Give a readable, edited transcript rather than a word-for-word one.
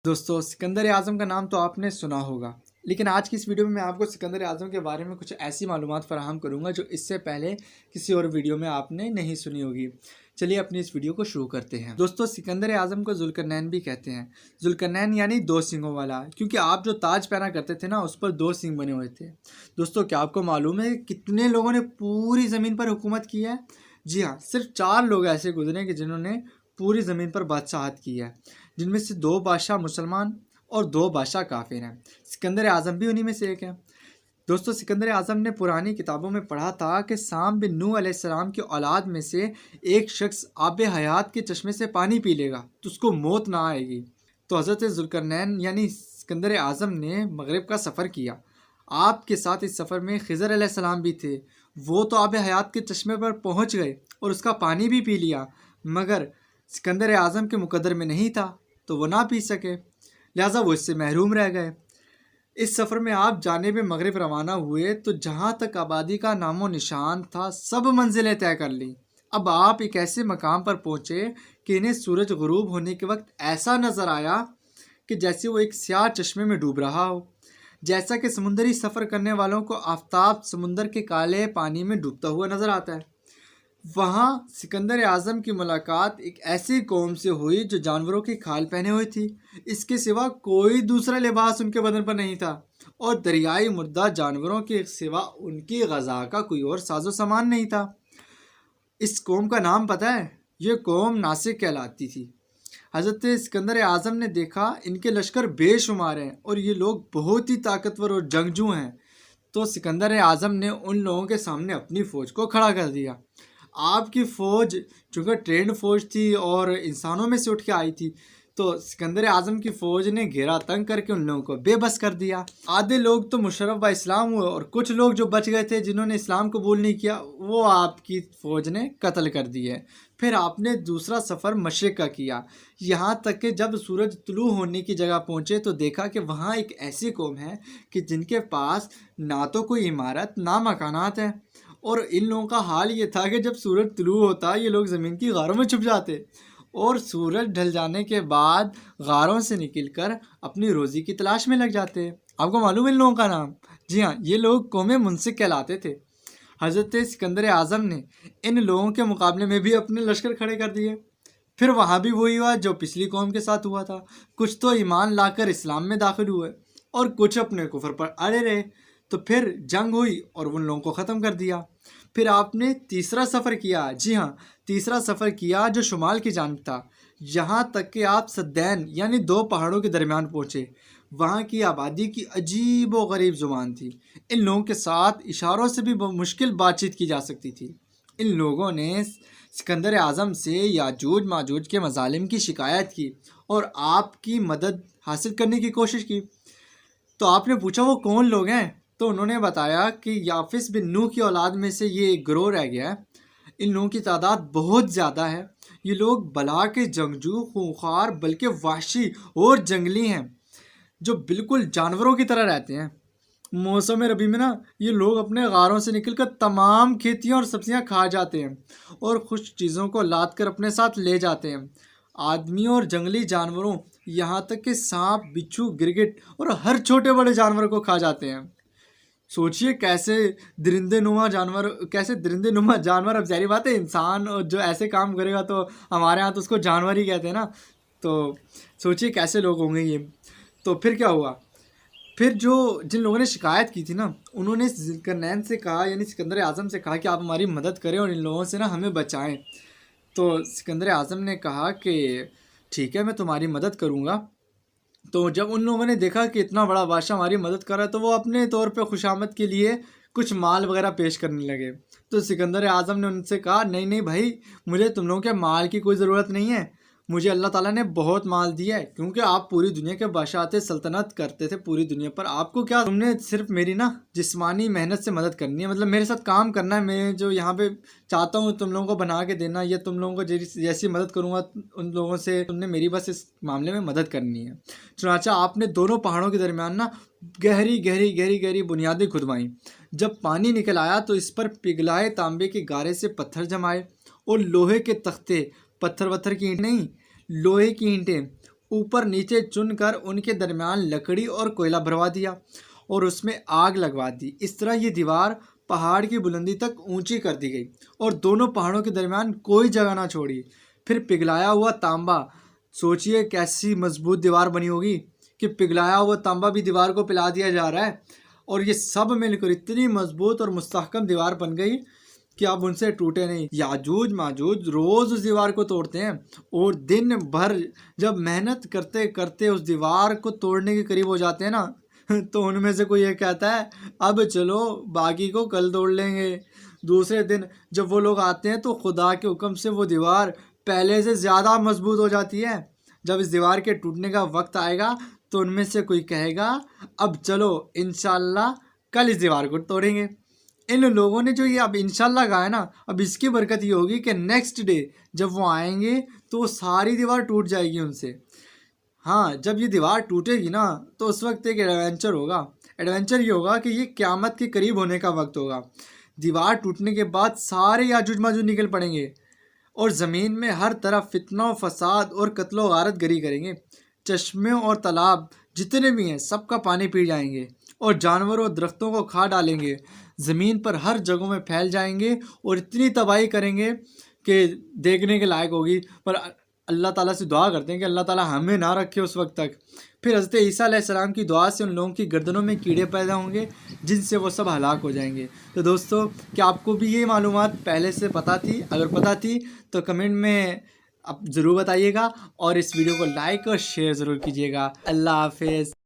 دوستو سکندر اعظم کا نام تو آپ نے سنا ہوگا، لیکن آج کی اس ویڈیو میں میں آپ کو سکندر اعظم کے بارے میں کچھ ایسی معلومات فراہم کروں گا جو اس سے پہلے کسی اور ویڈیو میں آپ نے نہیں سنی ہوگی۔ چلیے اپنی اس ویڈیو کو شروع کرتے ہیں۔ دوستو سکندر اعظم کو ذوالقرنین بھی کہتے ہیں۔ ذوالقرنین یعنی دو سینگوں والا، کیونکہ آپ جو تاج پہنا کرتے تھے نا اس پر دو سینگ بنے ہوئے تھے۔ دوستو کیا آپ کو معلوم ہے کتنے لوگوں نے پوری زمین پر حکومت کی ہے؟ جی ہاں، صرف 4 لوگ ایسے گزرے کہ جنہوں نے پوری زمین پر بادشاہت کی ہے، جن میں سے 2 بادشاہ مسلمان اور 2 بادشاہ کافر ہیں۔ سکندر اعظم بھی انہی میں سے ایک ہے۔ دوستو سکندر اعظم نے پرانی کتابوں میں پڑھا تھا کہ سام بن نوح علیہ السلام کی اولاد میں سے ایک شخص آب حیات کے چشمے سے پانی پی لے گا تو اس کو موت نہ آئے گی۔ تو حضرت ذوالقرنین یعنی سکندر اعظم نے مغرب کا سفر کیا۔ آپ کے ساتھ اس سفر میں خضر علیہ السلام بھی تھے۔ وہ تو آب حیات کے چشمے پر پہنچ گئے اور اس کا پانی بھی پی لیا، مگر سکندر اعظم کے مقدر میں نہیں تھا تو وہ نہ پی سکے، لہٰذا وہ اس سے محروم رہ گئے۔ اس سفر میں آپ جانب مغرب روانہ ہوئے تو جہاں تک آبادی کا نام و نشان تھا سب منزلیں طے کر لیں۔ اب آپ ایک ایسے مقام پر پہنچے کہ انہیں سورج غروب ہونے کے وقت ایسا نظر آیا کہ جیسے وہ ایک سیاہ چشمے میں ڈوب رہا ہو، جیسا کہ سمندری سفر کرنے والوں کو آفتاب سمندر کے کالے پانی میں ڈوبتا ہوا نظر آتا ہے۔ وہاں سکندر اعظم کی ملاقات ایک ایسی قوم سے ہوئی جو جانوروں کی کھال پہنے ہوئی تھی، اس کے سوا کوئی دوسرا لباس ان کے بدن پر نہیں تھا، اور دریائی مردہ جانوروں کے سوا ان کی غذا کا کوئی اور ساز و سامان نہیں تھا۔ اس قوم کا نام پتہ ہے؟ یہ قوم ناسک کہلاتی تھی۔ حضرت سکندر اعظم نے دیکھا ان کے لشکر بے شمار ہیں اور یہ لوگ بہت ہی طاقتور اور جنگجو ہیں، تو سکندر اعظم نے ان لوگوں کے سامنے اپنی فوج کو کھڑا کر دیا۔ آپ کی فوج چونکہ ٹرینڈ فوج تھی اور انسانوں میں سے اٹھ کے آئی تھی، تو سکندر اعظم کی فوج نے گھیرا تنگ کر کے ان لوگوں کو بے بس کر دیا۔ آدھے لوگ تو مشرف با اسلام ہوئے اور کچھ لوگ جو بچ گئے تھے جنہوں نے اسلام قبول نہیں کیا وہ آپ کی فوج نے قتل کر دیے۔ پھر آپ نے دوسرا سفر مشرق کا کیا، یہاں تک کہ جب سورج طلوع ہونے کی جگہ پہنچے تو دیکھا کہ وہاں ایک ایسی قوم ہے کہ جن کے پاس نہ تو کوئی عمارت نہ مکانات ہیں، اور ان لوگوں کا حال یہ تھا کہ جب سورج طلوع ہوتا یہ لوگ زمین کی غاروں میں چھپ جاتے اور سورج ڈھل جانے کے بعد غاروں سے نکل کر اپنی روزی کی تلاش میں لگ جاتے۔ آپ کو معلوم ہے ان لوگوں کا نام؟ جی ہاں، یہ لوگ قوم منسک کہلاتے تھے۔ حضرت سکندر اعظم نے ان لوگوں کے مقابلے میں بھی اپنے لشکر کھڑے کر دیے۔ پھر وہاں بھی وہی ہوا جو پچھلی قوم کے ساتھ ہوا تھا، کچھ تو ایمان لا کر اسلام میں داخل ہوئے اور کچھ اپنے کفر پر اڑے رہے، تو پھر جنگ ہوئی اور ان لوگوں کو ختم کر دیا۔ پھر آپ نے تیسرا سفر کیا، جی ہاں تیسرا سفر کیا جو شمال کی جانب تھا، یہاں تک کہ آپ سدین یعنی 2 پہاڑوں کے درمیان پہنچے۔ وہاں کی آبادی کی عجیب و غریب زبان تھی، ان لوگوں کے ساتھ اشاروں سے بھی مشکل بات چیت کی جا سکتی تھی۔ ان لوگوں نے سکندر اعظم سے یاجوج ماجوج کے مظالم کی شکایت کی اور آپ کی مدد حاصل کرنے کی کوشش کی۔ تو آپ نے پوچھا وہ کون لوگ ہیں؟ تو انہوں نے بتایا کہ یافس بن نوح کی اولاد میں سے یہ ایک گروہ رہ گیا ہے۔ ان لوگوں کی تعداد بہت زیادہ ہے۔ یہ لوگ بلا کے جنگجو، خونخوار، بلکہ وحشی اور جنگلی ہیں جو بالکل جانوروں کی طرح رہتے ہیں۔ موسم ربیع میں نا یہ لوگ اپنے غاروں سے نکل کر تمام کھیتیاں اور سبزیاں کھا جاتے ہیں اور خشک چیزوں کو لاد کر اپنے ساتھ لے جاتے ہیں۔ آدمیوں اور جنگلی جانوروں یہاں تک کہ سانپ، بچھو، گرگٹ اور ہر چھوٹے بڑے جانور کو کھا جاتے ہیں۔ سوچئے کیسے درندے نما جانور، اب ظاہری بات ہے انسان جو ایسے کام کرے گا تو ہمارے ہاں تو اس کو جانور ہی کہتے ہیں نا، تو سوچئے کیسے لوگ ہوں گے یہ۔ تو پھر کیا ہوا؟ پھر جن لوگوں نے شکایت کی تھی نا انہوں نے ذوالقرنین سے کہا، یعنی سکندر اعظم سے کہا کہ آپ ہماری مدد کریں اور ان لوگوں سے نا ہمیں بچائیں۔ تو سکندر اعظم نے کہا کہ ٹھیک ہے میں تمہاری مدد کروں گا۔ تو جب ان لوگوں نے دیکھا کہ اتنا بڑا بادشاہ ہماری مدد کر رہا ہے تو وہ اپنے طور پہ خوشامد کے لیے کچھ مال وغیرہ پیش کرنے لگے۔ تو سکندر اعظم نے ان سے کہا نہیں بھائی، مجھے تم لوگوں کے مال کی کوئی ضرورت نہیں ہے، مجھے اللہ تعالیٰ نے بہت مال دیا ہے کیونکہ آپ پوری دنیا کے بادشاہ سلطنت کرتے تھے پوری دنیا پر. آپ کو کیا, تم نے صرف میری نا جسمانی محنت سے مدد کرنی ہے, مطلب میرے ساتھ کام کرنا ہے. میں جو یہاں پہ چاہتا ہوں تم لوگوں کو بنا کے دینا, یا تم لوگوں کو جیسی مدد کروں گا ان لوگوں سے تم نے میری بس اس معاملے میں مدد کرنی ہے. چنانچہ آپ نے دونوں پہاڑوں کے درمیان نا گہری گہری گہری گہری بنیادیں کھدوائیں. جب پانی نکل آیا تو اس پر پگھلائے تانبے کے گارے سے پتھر جمائے اور لوہے کے تختے, پتھر کی اینٹ نہیں, لوہے کی اینٹیں اوپر نیچے چن کر ان کے درمیان لکڑی اور کوئلہ بھروا دیا اور اس میں آگ لگوا دی. اس طرح یہ دیوار پہاڑ کی بلندی تک اونچی کر دی گئی اور دونوں پہاڑوں کے درمیان کوئی جگہ نہ چھوڑی. پھر پگھلایا ہوا تانبا, سوچئے کیسی مضبوط دیوار بنی ہوگی کہ پگھلایا ہوا تانبا بھی دیوار کو پلا دیا جا رہا ہے, اور یہ سب مل کر اتنی مضبوط اور مستحکم دیوار بن گئی کہ اب ان سے ٹوٹے نہیں. یاجوج ماجوج روز اس دیوار کو توڑتے ہیں اور دن بھر جب محنت کرتے کرتے اس دیوار کو توڑنے کے قریب ہو جاتے ہیں نا تو ان میں سے کوئی یہ کہتا ہے اب چلو باقی کو کل توڑ لیں گے. دوسرے دن جب وہ لوگ آتے ہیں تو خدا کے حکم سے وہ دیوار پہلے سے زیادہ مضبوط ہو جاتی ہے. جب اس دیوار کے ٹوٹنے کا وقت آئے گا تو ان میں سے کوئی کہے گا اب چلو انشاءاللہ کل اس دیوار کو توڑیں گے. ان لوگوں نے جو یہ اب انشاءاللہ کہا ہے نا, اب اس کی برکت یہ ہوگی کہ نیکسٹ ڈے جب وہ آئیں گے تو وہ ساری دیوار ٹوٹ جائے گی ان سے. ہاں, جب یہ دیوار ٹوٹے گی نا تو اس وقت ایک ایڈونچر ہوگا. ایڈونچر یہ ہوگا کہ یہ قیامت کے قریب ہونے کا وقت ہوگا. دیوار ٹوٹنے کے بعد سارے یاجوج ماجوج نکل پڑیں گے اور زمین میں ہر طرف فتنہ و فساد اور قتل و غارت گری کریں گے. چشمے اور تالاب جتنے بھی ہیں سب کا پانی پی جائیں گے اور جانوروں اور درختوں کو کھا ڈالیں گے. زمین پر ہر جگہوں میں پھیل جائیں گے اور اتنی تباہی کریں گے کہ دیکھنے کے لائق ہوگی. پر اللہ تعالیٰ سے دعا کرتے ہیں کہ اللہ تعالیٰ ہمیں نہ رکھے اس وقت تک. پھر حضرت عیسیٰ علیہ السلام کی دعا سے ان لوگوں کی گردنوں میں کیڑے پیدا ہوں گے جن سے وہ سب ہلاک ہو جائیں گے. تو دوستو, کیا آپ کو بھی یہ معلومات پہلے سے پتہ تھی؟ اگر پتہ تھی تو کمنٹ میں اب ضرور بتائیے گا اور اس ویڈیو کو لائک اور شیئر ضرور کیجیے گا. اللہ حافظ.